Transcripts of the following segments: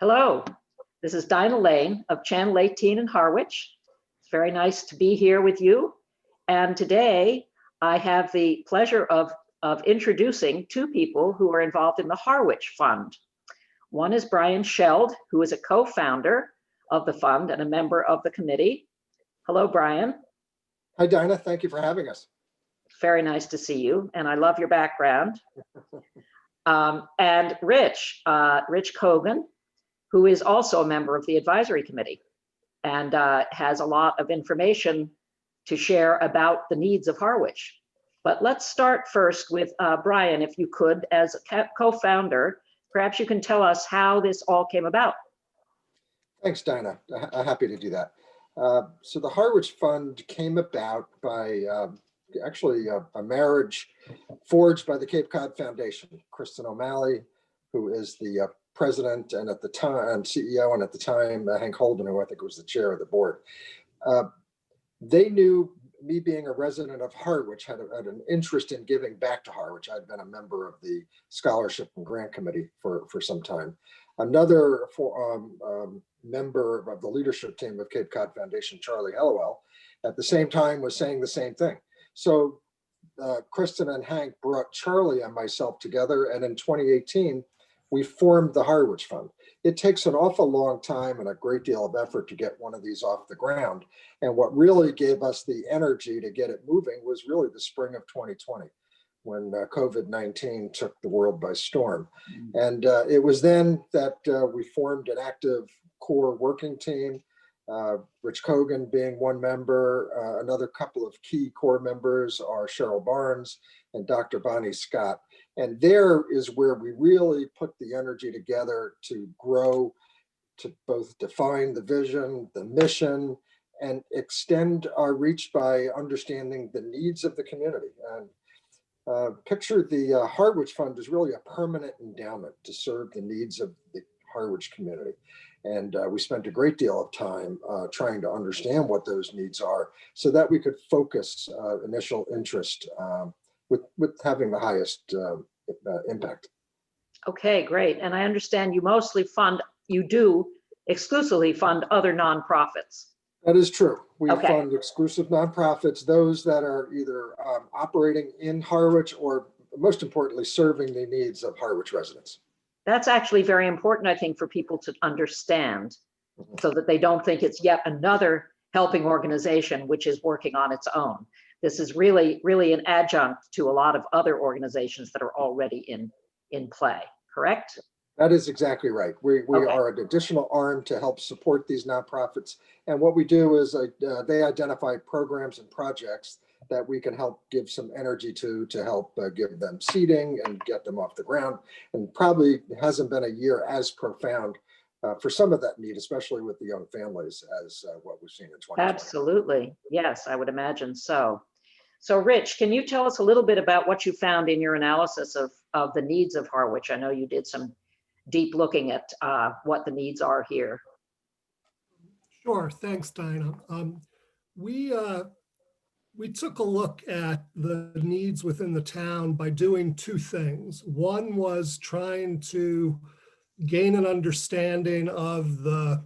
Hello, this is Dinah Lane of Channel 18 in Harwich. It's very nice to be here with you. And today I have the pleasure of introducing two people who are involved in the Harwich Fund. One is Brian Sheld, who is a co-founder of the fund and a member of the committee. Hello, Brian. Hi, Dinah. Thank you for having us. Very nice to see you, and I love your background. And Rich Cogan, who is also a member of the advisory committee and has a lot of information to share about the needs of Harwich. But let's start first with Brian, if you could, as a co-founder, perhaps you can tell us how this all came about. Thanks, Dinah. Happy to do that. So the Harwich Fund came about by actually a marriage forged by the Cape Cod Foundation. Kristen O'Malley, who is the president and at the time CEO, and at the time Hank Holden, who I think was the chair of the board. They knew me being a resident of Harwich had an interest in giving back to Harwich. I'd been a member of the scholarship and grant committee for some time. Another member of the leadership team of Cape Cod Foundation, Charlie Hellowell, at the same time was saying the same thing. So Kristen and Hank brought Charlie and myself together, and in 2018, we formed the Harwich Fund. It takes an awful long time and a great deal of effort to get one of these off the ground. And what really gave us the energy to get it moving was really the spring of 2020, when COVID-19 took the world by storm. And it was then that we formed an active core working team, Rich Cogan being one member. Another couple of key core members are Cheryl Barnes and Dr. Bonnie Scott. And there is where we really put the energy together to grow, to both define the vision, the mission, and extend our reach by understanding the needs of the community. And picture the Harwich Fund is really a permanent endowment to serve the needs of the Harwich community. And we spent a great deal of time trying to understand what those needs are so that we could focus initial interest with having the highest impact. Okay, great. And I understand you do exclusively fund other nonprofits. That is true. We Okay. fund exclusive nonprofits, those that are either operating in Harwich or, most importantly, serving the needs of Harwich residents. That's actually very important, I think, for people to understand, so that they don't think it's yet another helping organization which is working on its own. This is really, really an adjunct to a lot of other organizations that are already in play, correct? That is exactly right. We Okay. are an additional arm to help support these nonprofits. And what we do is they identify programs and projects that we can help give some energy to help give them seeding and get them off the ground. And probably hasn't been a year as profound for some of that need, especially with the young families, as what we've seen in 2020. Absolutely. Yes, I would imagine so. So Rich, can you tell us a little bit about what you found in your analysis of the needs of Harwich? I know you did some deep looking at what the needs are here. Sure, thanks, Dinah. We took a look at the needs within the town by doing two things. One was trying to gain an understanding of the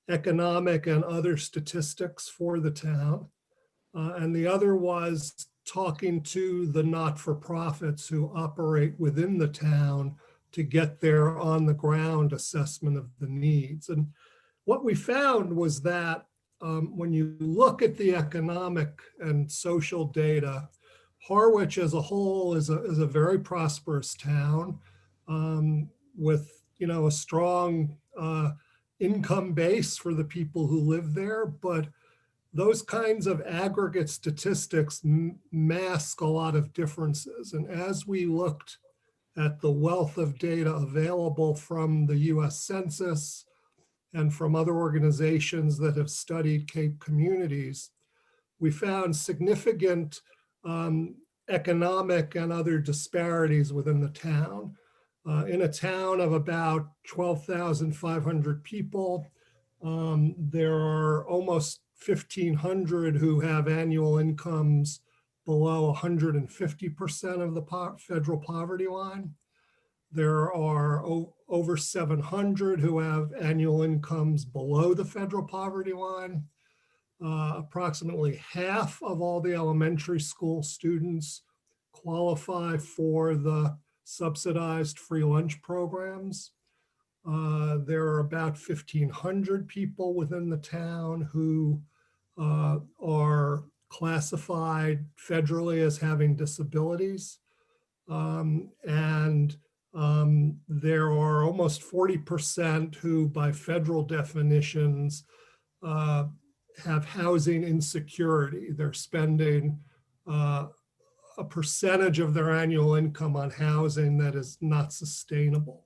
economic and other statistics for the town. And the other was talking to the not-for-profits who operate within the town to get their on-the-ground assessment of the needs. And what we found was that when you look at the economic and social data, Harwich as a whole is a very prosperous town with a strong income base for the people who live there, but those kinds of aggregate statistics mask a lot of differences. And as we looked at the wealth of data available from the US Census and from other organizations that have studied Cape communities, we found significant economic and other disparities within the town. In a town of about 12,500 people, there are almost 1,500 who have annual incomes below 150% of the federal poverty line. There are over 700 who have annual incomes below the federal poverty line. Approximately half of all the elementary school students qualify for the subsidized free lunch programs. There are about 1,500 people within the town who are classified federally as having disabilities. And there are almost 40% who, by federal definitions, have housing insecurity. They're spending a percentage of their annual income on housing that is not sustainable.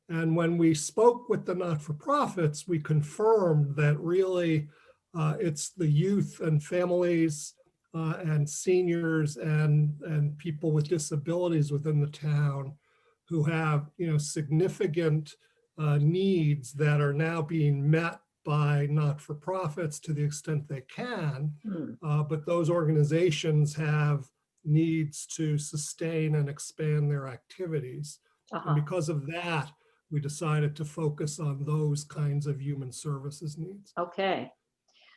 And when we spoke with the not-for-profits, we confirmed that really it's the youth and families and seniors and people with disabilities within the town who have, significant needs that are now being met by not-for-profits to the extent they can. But those organizations have needs to sustain and expand their activities. And because of that, we decided to focus on those kinds of human services needs. Okay.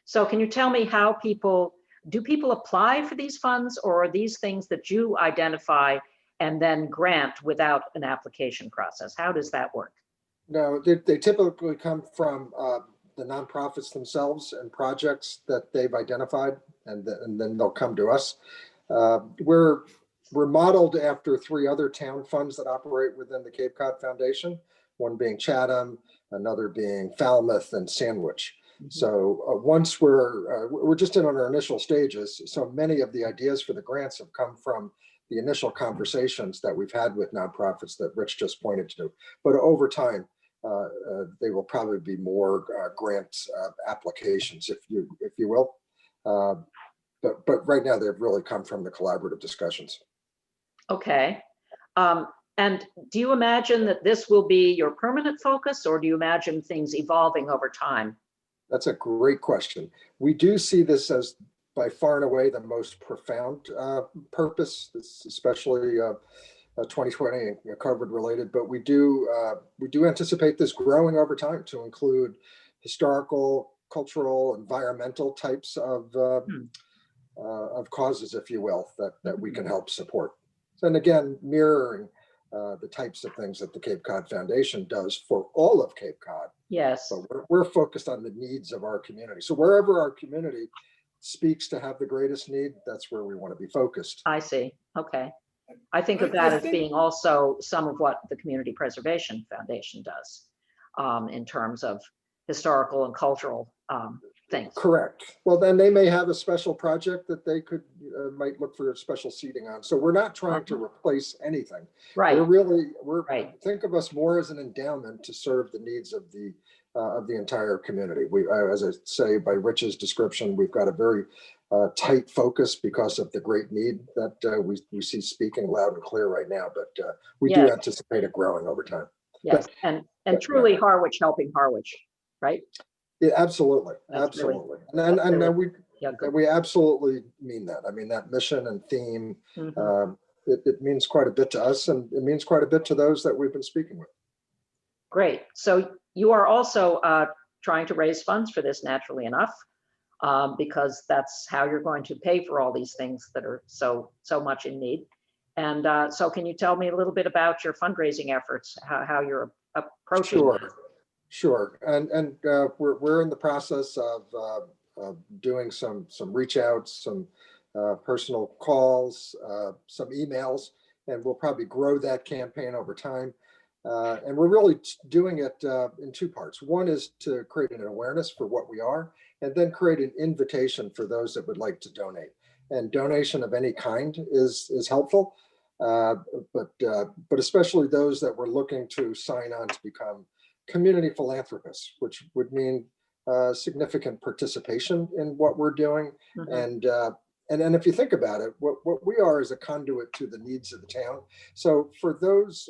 So can you tell me how do people apply for these funds, or are these things that you identify and then grant without an application process? How does that work? No, they typically come from the nonprofits themselves and projects that they've identified, and then they'll come to us. We're modeled after 3 other town funds that operate within the Cape Cod Foundation, one being Chatham, another being Falmouth and Sandwich. So once we're just in on our initial stages, so many of the ideas for the grants have come from the initial conversations that we've had with nonprofits that Rich just pointed to. But over time, they will probably be more grant applications, if you will. But right now, they've really come from the collaborative discussions. Okay. And do you imagine that this will be your permanent focus, or do you imagine things evolving over time? That's a great question. We do see this as by far and away the most profound purpose, especially 2020 and COVID related. But we do anticipate this growing over time to include historical, cultural, environmental types of causes, if you will, that we can help support. And again, mirroring the types of things that the Cape Cod Foundation does for all of Cape Cod. Yes. But we're focused on the needs of our community. So wherever our community speaks to have the greatest need, that's where we want to be focused. I see. Okay. I think of that as being also some of what the Community Preservation Foundation does in terms of historical and cultural things. Correct. Well, then they may have a special project that they might look for a special seating on. So we're not trying to replace anything. Right. Think of us more as an endowment to serve the needs of the entire community. We, as I say, by Rich's description, we've got a very tight focus because of the great need that we see speaking loud and clear right now. But we do anticipate it growing over time. Yes, and truly Harwich helping Harwich, right? Yeah, absolutely. That's absolutely. Really, and we absolutely mean that. I mean, that mission and theme, it means quite a bit to us, and it means quite a bit to those that we've been speaking with. Great. So you are also trying to raise funds for this, naturally enough, because that's how you're going to pay for all these things that are so much in need. And so can you tell me a little bit about your fundraising efforts, how you're approaching that? Sure. And we're in the process of doing some reach outs, some personal calls, some emails, and we'll probably grow that campaign over time. And we're really doing it in 2 parts. One is to create an awareness for what we are, and then create an invitation for those that would like to donate. And donation of any kind is helpful, but especially those that were looking to sign on to become community philanthropists, which would mean significant participation in what we're doing. And then if you think about it, what we are is a conduit to the needs of the town. So for those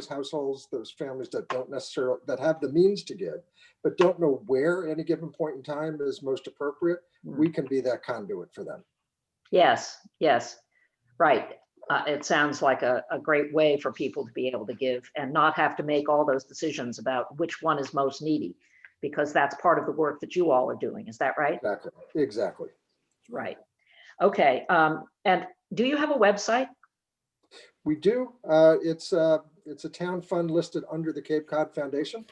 households, those families that don't necessarily, that have the means to give, but don't know where at any given point in time is most appropriate, we can be that conduit for them. Yes, right. it sounds like a great way for people to be able to give and not have to make all those decisions about which one is most needy, because that's part of the work that you all are doing. Is that right? Exactly. Exactly. Right. Okay. And do you have a website? We do. It's a town fund listed under the Cape Cod Foundation.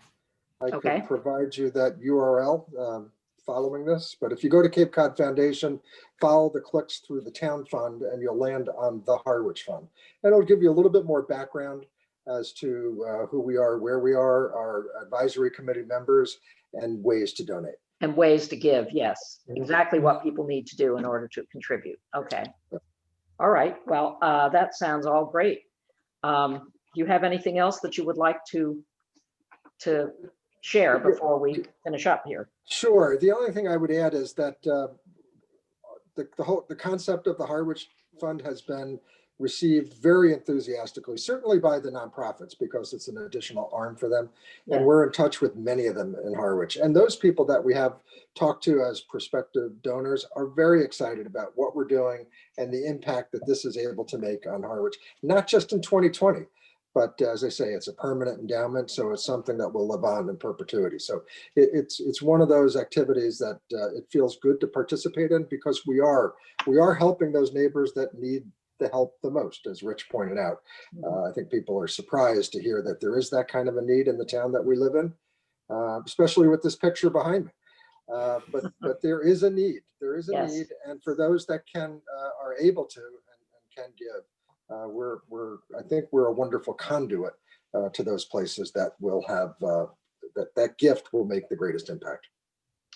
I Okay. could provide you that URL following this, but if you go to Cape Cod Foundation, follow the clicks through the town fund and you'll land on the Harwich Fund. And it'll give you a little bit more background as to who we are, where we are, our advisory committee members, and ways to donate. And ways to give, yes. Mhm. Exactly what people need to do in order to contribute. Okay. All right. Well, that sounds all great. Do you have anything else that you would like to share before we finish up here? Sure. The only thing I would add is that the concept of the Harwich Fund has been received very enthusiastically, certainly by the nonprofits, because it's an additional arm for them. Yeah. And we're in touch with many of them in Harwich. And those people that we have talked to as prospective donors are very excited about what we're doing and the impact that this is able to make on Harwich, not just in 2020, but as I say, it's a permanent endowment. So it's something that will live on in perpetuity. So it's one of those activities that it feels good to participate in, because we are helping those neighbors that need the help the most, as Rich pointed out. I think people are surprised to hear that there is that kind of a need in the town that we live in, especially with this picture behind me. But there is a need. There is a Yes. need, and for those that can are able to and can give, I think we're a wonderful conduit to those places that will have that gift will make the greatest impact.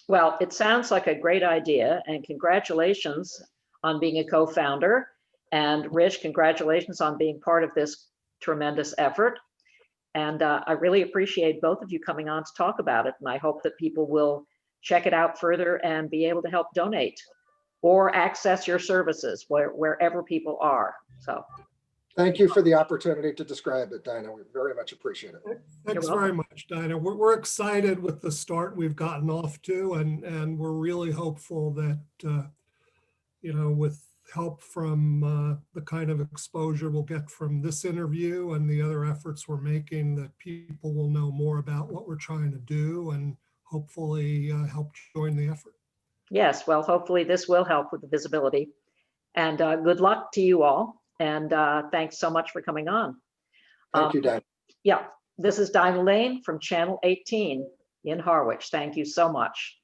Well, it sounds like a great idea, and congratulations on being a co-founder. And Rich, congratulations on being part of this tremendous effort. And I really appreciate both of you coming on to talk about it. And I hope that people will check it out further and be able to help donate or access your services wherever people are. So Thank you for the opportunity to describe it, Dinah. We very much appreciate it. Thanks welcome. very much, Dinah. We're excited with the start we've gotten off to, and we're really hopeful that, with help from the kind of exposure we'll get from this interview and the other efforts we're making, that people will know more about what we're trying to do and hopefully help join the effort. yes, well, hopefully this will help with the visibility. And good luck to you all. And thanks so much for coming on. Thank you, Dinah. Yeah, this is Dinah Lane from Channel 18 in Harwich. Thank you so much.